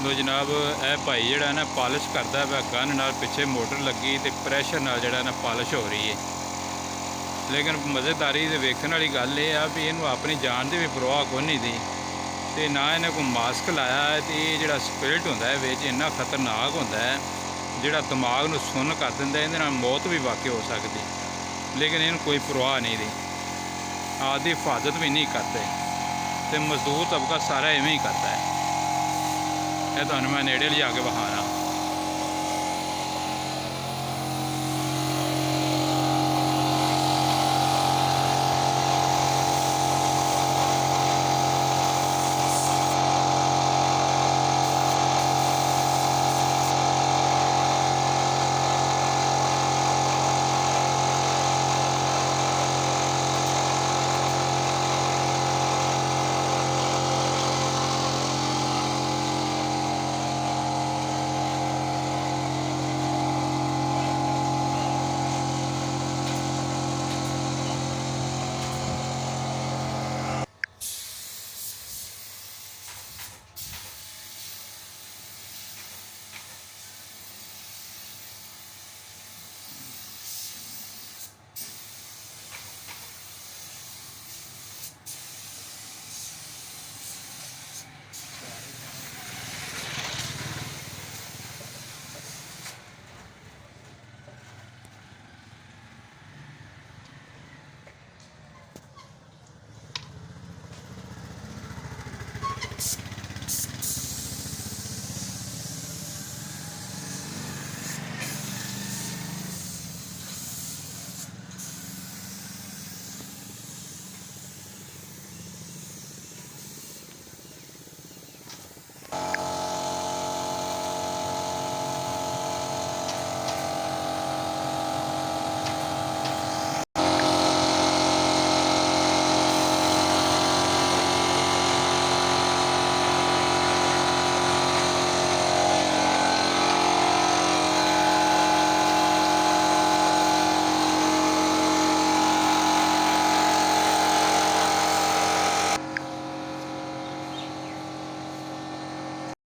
ਲੋ ਜਨਾਬ, ਇਹ ਭਾਈ ਜਿਹੜਾ ਨਾ ਪਾਲਿਸ਼ ਕਰਦਾ ਵਾ ਗਨ ਨਾਲ। ਪਿੱਛੇ ਮੋਟਰ ਲੱਗੀ ਤੇ ਪ੍ਰੈਸ਼ਰ ਨਾਲ ਜਿਹੜਾ ਨਾ ਪਾਲਿਸ਼ ਹੋ ਰਹੀ ਹੈ। ਲੇਕਿਨ ਮਜ਼ੇਦਾਰੀ ਦੇ ਵੇਖਣ ਵਾਲੀ ਗੱਲ ਇਹ ਆ ਵੀ ਇਹਨੂੰ ਆਪਣੀ ਜਾਨ ਦੀ ਵੀ ਪਰਵਾਹ ਕੋਈ ਨਹੀਂ ਦੀ, ਤੇ ਨਾ ਇਹਨੇ ਕੋਈ ਮਾਸਕ ਲਾਇਆ ਹੈ। ਤੇ ਇਹ ਜਿਹੜਾ ਸਪਿਰਿਟ ਹੁੰਦਾ ਹੈ ਵਿੱਚ ਇੰਨਾ ਖਤਰਨਾਕ ਹੁੰਦਾ ਹੈ, ਜਿਹੜਾ ਦਿਮਾਗ ਨੂੰ ਸੁੰਨ ਕਰ ਦਿੰਦਾ। ਇਹਦੇ ਨਾਲ ਮੌਤ ਵੀ ਵਾਕਿਆ ਹੋ ਸਕਦੀ, ਲੇਕਿਨ ਇਹਨੂੰ ਕੋਈ ਪਰਵਾਹ ਨਹੀਂ ਦੀ। ਆਪਦੀ ਹਿਫਾਜ਼ਤ ਵੀ ਨਹੀਂ ਕਰਦੇ, ਤੇ ਮਜ਼ਦੂਰ ਤਬਕਾ ਸਾਰਾ ਇਵੇਂ ਹੀ ਕਰਦਾ ਹੈ। ਇਹ ਤੁਹਾਨੂੰ ਮੈਂ ਨੇੜੇ ਲਿਜਾ ਕੇ ਵਿਖਾਣਾ।